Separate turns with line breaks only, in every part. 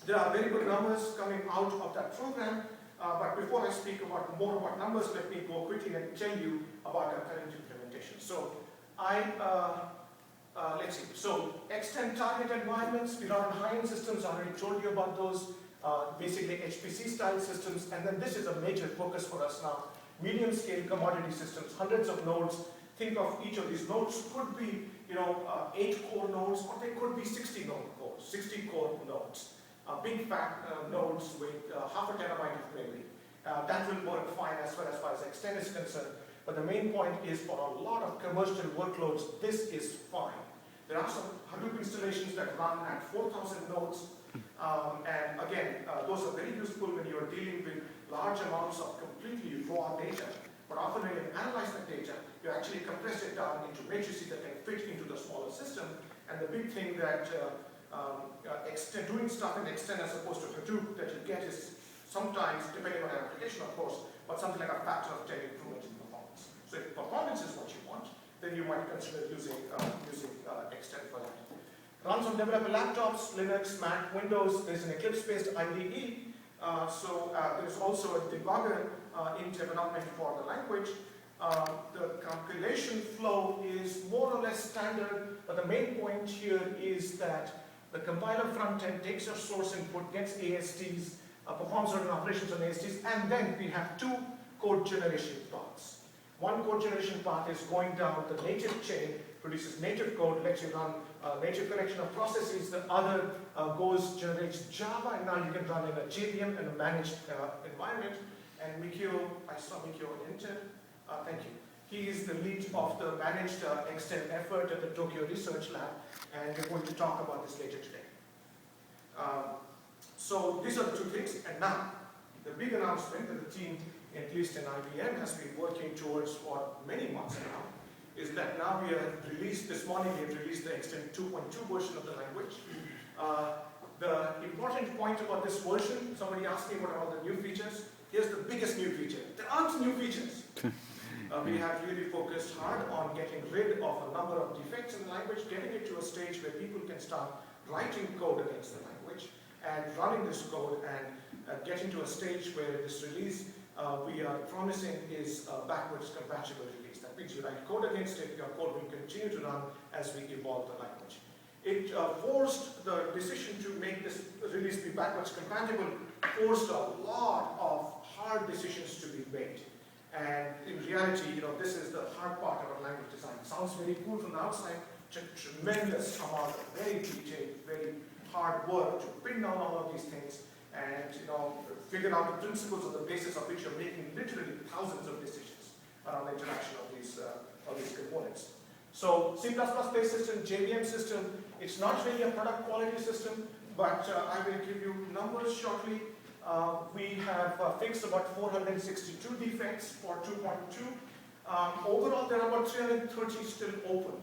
There are very good numbers coming out of that program, but before I speak more about numbers, let me go quickly and tell you about our current implementation. So let's see. So X10 target environments, we run high-end systems. I already told you about those. Basically HPC-style systems, and then this is a major focus for us now. Medium-scale commodity systems, hundreds of nodes. Think of each of these nodes could be, 8-core nodes, or they could be 60-core nodes. Big fat nodes with half a terabyte of memory. That will work fine as far as X10 is concerned. But the main point is for a lot of commercial workloads, this is fine. There are some Hadoop installations that run at 4,000 nodes. And again, those are very useful when you're dealing with large amounts of completely raw data. But often when you analyze that data, you actually compress it down into matrices that can fit into the smaller system. And the big thing that doing stuff in X10 as opposed to Hadoop that you get is sometimes, depending on your application of course, but something like a factor of 10 improvement in performance. So if performance is what you want, then you might consider using X10 for that. Runs on developer laptops, Linux, Mac, Windows. There's an Eclipse-based IDE. There's also a debugger in development for the language. The compilation flow is more or less standard, but the main point here is that the compiler front-end takes your source input, gets ASTs, performs certain operations on ASTs, and then we have two code generation paths. One code generation path is going down the native chain, produces native code, lets you run a native collection of processes. The other generates Java, and now you can run in a JVM and a managed environment. And Mikio, I saw Mikio on Intel. Thank you. He is the lead of the managed X10 effort at the Tokyo Research Lab, and we're going to talk about this later today. So these are the two things, and now the big announcement that the team, at least in IBM, has been working towards for many months now, is that now we have released, this morning we have released the X10 2.2 version of the language. The important point about this version, somebody asked me what are all the new features. Here's the biggest new feature. There aren't new features. We have really focused hard on getting rid of a number of defects in the language, getting it to a stage where people can start writing code against the language and running this code, and getting to a stage where this release we are promising is a backwards compatible release. That means you write code against it, your code will continue to run as we evolve the language. It forced the decision to make this release be backwards compatible, forced a lot of hard decisions to be made. And in reality, this is the hard part of our language design. It sounds very cool from the outside, tremendous amount of very detailed, very hard work to pin down all of these things and figure out the principles on the basis of which you're making literally thousands of decisions around the interaction of these components. So C++-based system, JVM system, it's not really a product quality system, but I will give you numbers shortly. We have fixed about 462 defects for 2.2. Overall, there are about 330 still open.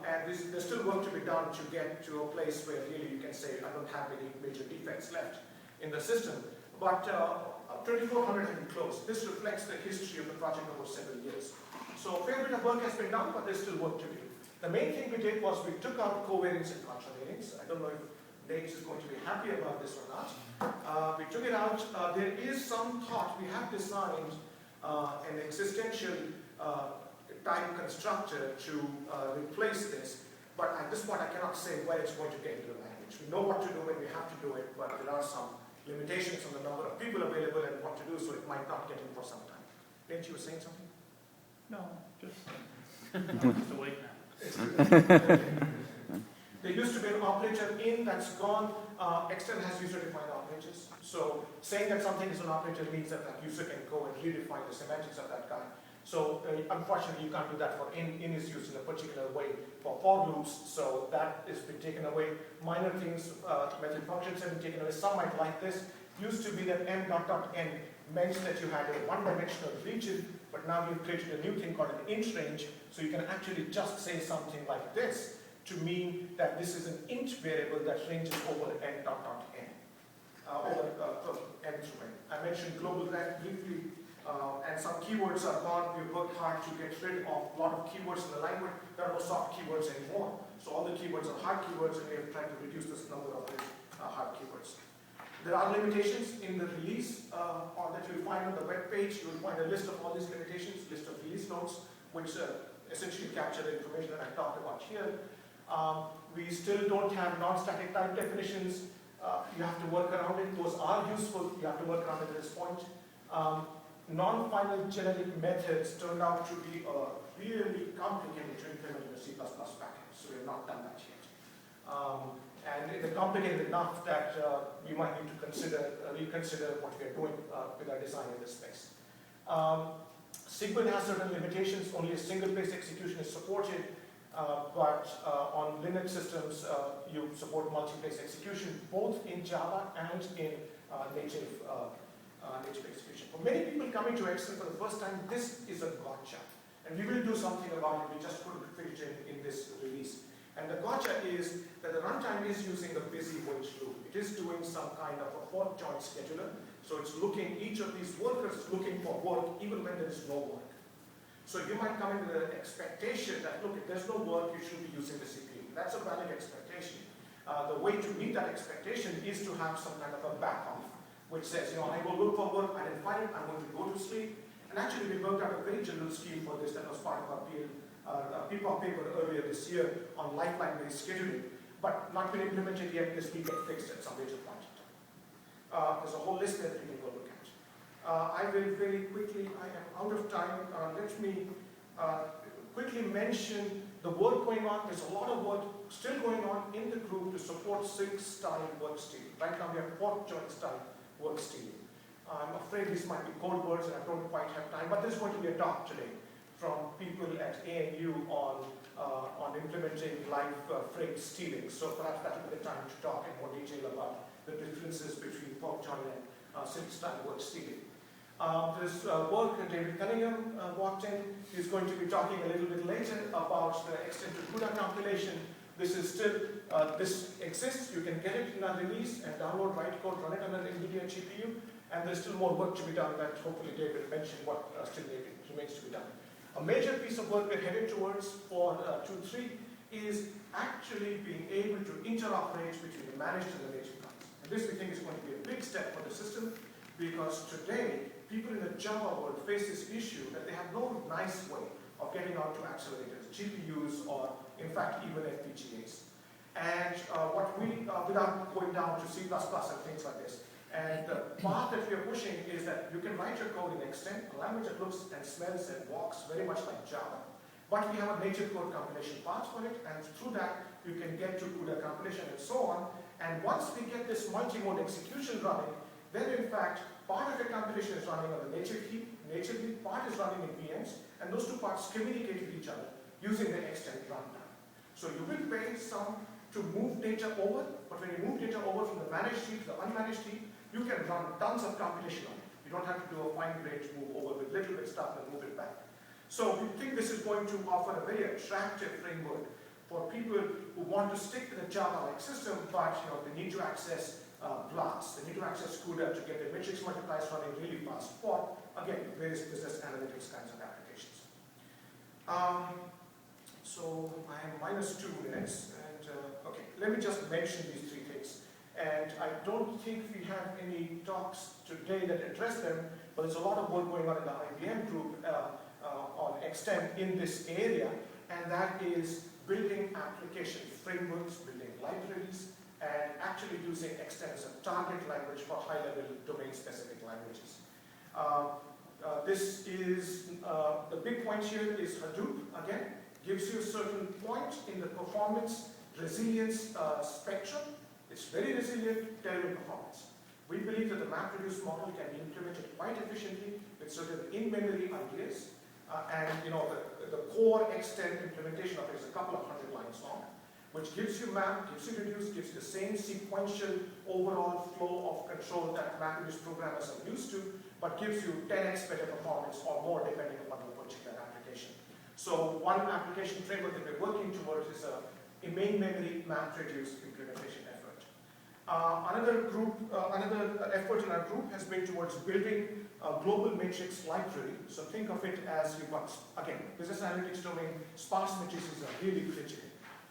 And there's still work to be done to get to a place where really you can say, I don't have any major defects left in the system. But 2,400 have been closed. This reflects the history of the project over several years. So a fair bit of work has been done, but there's still work to do. The main thing we did was we took out covariance and contravariance. I don't know if Nate is going to be happy about this or not. We took it out. There is some thought. We have designed an existential type constructor to replace this, but at this point I cannot say where it's going to get into the language. We know what to do when we have to do it, but there are some limitations on the number of people available and what to do, so it might not get in for some time. Didn't you were saying something?
No, just awake now.
There used to be an operator in that's gone. X10 has user-defined operators. So saying that something is an operator means that that user can go and redefine the semantics of that guy. So unfortunately, you can't do that for in is used in a particular way for loops. So that has been taken away. Minor things, method functions have been taken away. Some might like this. Used to be that m.n meant that you had a one-dimensional region, but now we've created a new thing called an int range. So you can actually just say something like this to mean that this is an int variable that ranges over n.n. Over n through n. I mentioned global rank briefly. And some keywords are gone. We've worked hard to get rid of a lot of keywords in the language. There are no soft keywords anymore. So all the keywords are hard keywords, and we have tried to reduce this number of hard keywords. There are limitations in the release or that you'll find on the web page. You'll find a list of all these limitations, list of release notes, which essentially capture the information that I talked about here. We still don't have non-static type definitions. You have to work around it. Those are useful. You have to work around it at this point. Non-final generic methods turned out to be really complicated to implement in a C++ package, so we have not done that yet. And it's complicated enough that we might need to reconsider what we are doing with our design in this space. SQL has certain limitations. Only a single-place execution is supported, but on Linux systems, you support multi-place execution, both in Java and in native execution. For many people coming to X10 for the first time, this is a gotcha. And we will do something about it. We just couldn't fit it in this release. And the gotcha is that the runtime is using a busy wait loop. It is doing some kind of a fork join scheduler. So it's looking, each of these workers is looking for work even when there is no work. So you might come in with an expectation that, look, if there's no work, you should be using the CPU. That's a valid expectation. The way to meet that expectation is to have some kind of a back-off, which says, I will look for work, I didn't find it, I'm going to go to sleep. And actually, we worked out a very general scheme for this that was part of our PPOP paper earlier this year on lifeline-based scheduling, but not been implemented yet. This will get fixed at some later point in time. There's a whole list there that you can go look at. I will very quickly, I am out of time, let me quickly mention the work going on. There's a lot of work still going on in the group to support sync-style work stealing. Right now we have fork join style work stealing. I'm afraid these might be code words and I don't quite have time, but there's going to be a talk today from people at ANU on implementing live freight stealing. So perhaps that will be the time to talk in more detail about the differences between fork join and sync-style work stealing. There's work that David Cunningham walked in. He's going to be talking a little bit later about the X10 to CUDA compilation. This is still, this exists. You can get it in a release and download, write code, run it on an NVIDIA GPU. And there's still more work to be done that hopefully David mentioned what still remains to be done. A major piece of work we're headed towards for 2.3 is actually being able to interoperate between the managed and the native clouds. And this we think is going to be a big step for the system, because today people in the Java world face this issue that they have no nice way of getting out to accelerators, GPUs, or in fact even FPGAs. And what we, without going down to C++ and things like this, and the path that we are pushing is that you can write your code in X10, a language that looks and smells and walks very much like Java. But we have a native code compilation path for it, and through that you can get to CUDA compilation and so on. And once we get this multi-mode execution running, then in fact part of the compilation is running on the native heap, natively, part is running in VMs, and those two parts communicate with each other using the X10 runtime. So you will pay some to move data over, but when you move data over from the managed heap to the unmanaged heap, you can run tons of compilation on it. You don't have to do a fine-grained move over with little bit stuff and move it back. So we think this is going to offer a very attractive framework for people who want to stick to the Java-like system, but they need to access BLAS. They need to access CUDA to get the matrix multipliers running really fast for, again, various business analytics kinds of applications. So I have minus 2 minutes, and okay, let me just mention these 3 things. And I don't think we have any talks today that address them, but there's a lot of work going on in the IBM group on X10 in this area, and that is building application frameworks, building libraries, and actually using X10 as a target language for high-level domain-specific languages. This is, the big point here is Hadoop, again, gives you a certain point in the performance resilience spectrum. It's very resilient, terrible performance. We believe that the MapReduce model can be implemented quite efficiently with certain in-memory ideas. And the core X10 implementation of it is a couple of 100 lines long, which gives you map, gives you reduce, gives you the same sequential overall flow of control that MapReduce programmers are used to, but gives you 10x better performance or more depending upon the particular application. So one application framework that we're working towards is a main memory MapReduce implementation effort. Another effort in our group has been towards building a global matrix library. So think of it as you've got, again, business analytics domain, sparse matrices are really critical.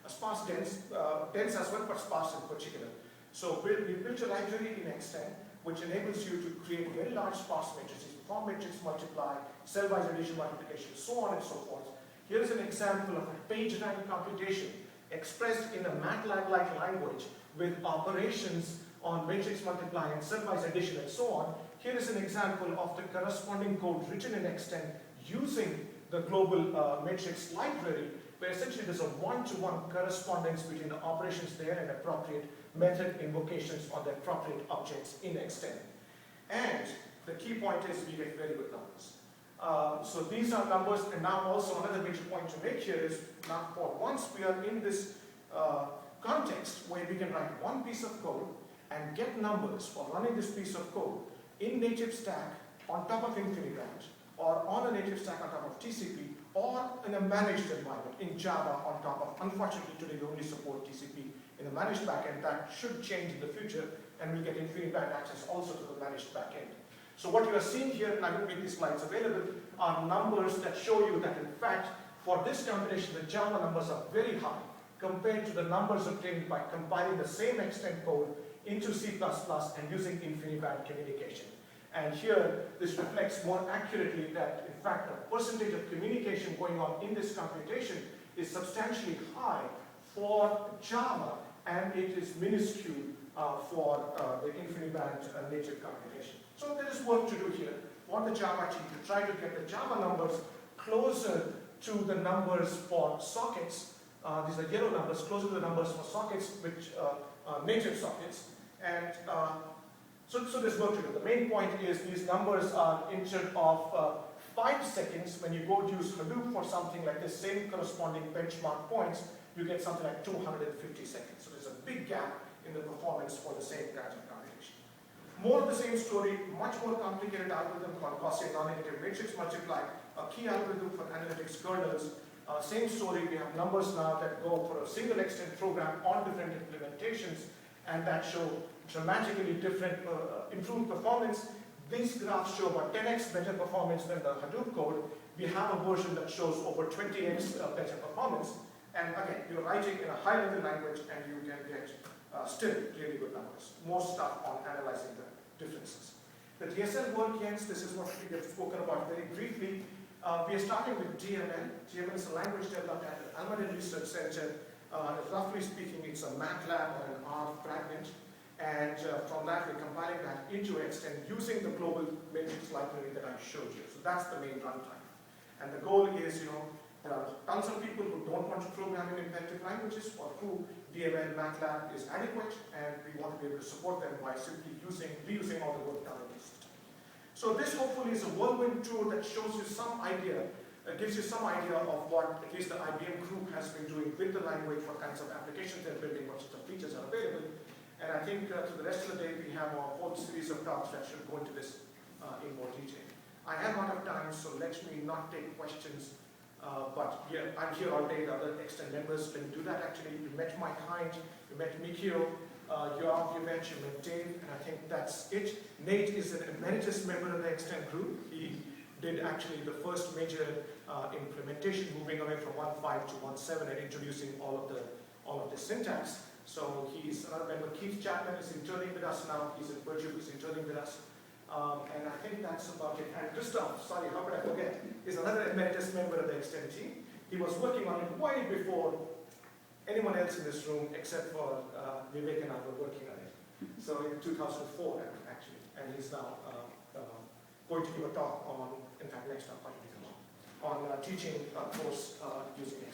Sparse dense as well, but sparse in particular. So we built a library in X10 which enables you to create very large sparse matrices, perform matrix multiply, cell-wise addition multiplication, so on and so forth. Here is an example of a page rank computation expressed in a MATLAB-like language with operations on matrix multiply and cell-wise addition and so on. Here is an example of the corresponding code written in X10 using the global matrix library, where essentially there's a one-to-one correspondence between the operations there and appropriate method invocations on the appropriate objects in X10. And the key point is we get very good numbers. So these are numbers, and now also another major point to make here is now for once we are in this context where we can write one piece of code and get numbers for running this piece of code in native stack on top of InfiniBand, or on a native stack on top of TCP, or in a managed environment in Java on top of, unfortunately today we only support TCP in a managed backend. That should change in the future, and we'll get InfiniBand access also to the managed backend. So what you are seeing here, and I will make these slides available, are numbers that show you that in fact, for this computation, the Java numbers are very high compared to the numbers obtained by compiling the same X10 code into C++ and using InfiniBand communication. And here, this reflects more accurately that, in fact, the percentage of communication going on in this computation is substantially high for Java, and it is minuscule for the InfiniBand native computation. So there is work to do here for the Java team to try to get the Java numbers closer to the numbers for sockets. These are yellow numbers, closer to the numbers for sockets, which native sockets. And so there's work to do. The main point is these numbers are instead of 5 seconds, when you go use Hadoop for something like this, same corresponding benchmark points, you get something like 250 seconds. So there's a big gap in the performance for the same kinds of computation. More of the same story, much more complicated algorithm called Gaussian non-negative matrix multiply, a key algorithm for analytics kernels. Same story, we have numbers now that go for a single X10 program on different implementations, and that show dramatically different improved performance. These graphs show about 10x better performance than the Hadoop code. We have a version that shows over 20x better performance. And again, you're writing in a high-level language and you can get still really good numbers. More stuff on analyzing the differences. The DSL work, yes, this is what we have spoken about very briefly. We are starting with DML. DML is a language developed at the Almaden Research Center. Roughly speaking, it's a MATLAB or an R fragment. And from that, we're compiling that into X10 using the global matrix library that I showed you. So that's the main runtime. And the goal is, there are tons of people who don't want to program in imperative languages, for who DML, MATLAB is adequate, and we want to be able to support them by simply reusing all the work done in this system. So this hopefully is a whirlwind tour that shows you some idea, gives you some idea of what at least the IBM group has been doing with the language, what kinds of applications they're building, what sort of features are available. And I think through the rest of the day, we have a whole series of talks that should go into this in more detail. I have not have time, so let me not take questions. But yeah, I'm here all day. The other X10 members can do that actually. You met Mike Hind, you met Mikio, you met Dave, and I think that's it. Nate is an emeritus member of the X10 group. He did actually the first major implementation, moving away from 1.5 to 1.7 and introducing all of the syntax. So he's another member. Keith Chapman is interning with us now. He's in Purdue, he's interning with us. And I think that's about it. And Gustav, sorry, how could I forget, is another emeritus member of the X10 team. He was working on it way before anyone else in this room, except for Vivek and I were working on it. So in 2004, actually. And he's now going to give a talk on, in fact, next time, on teaching a course using X10.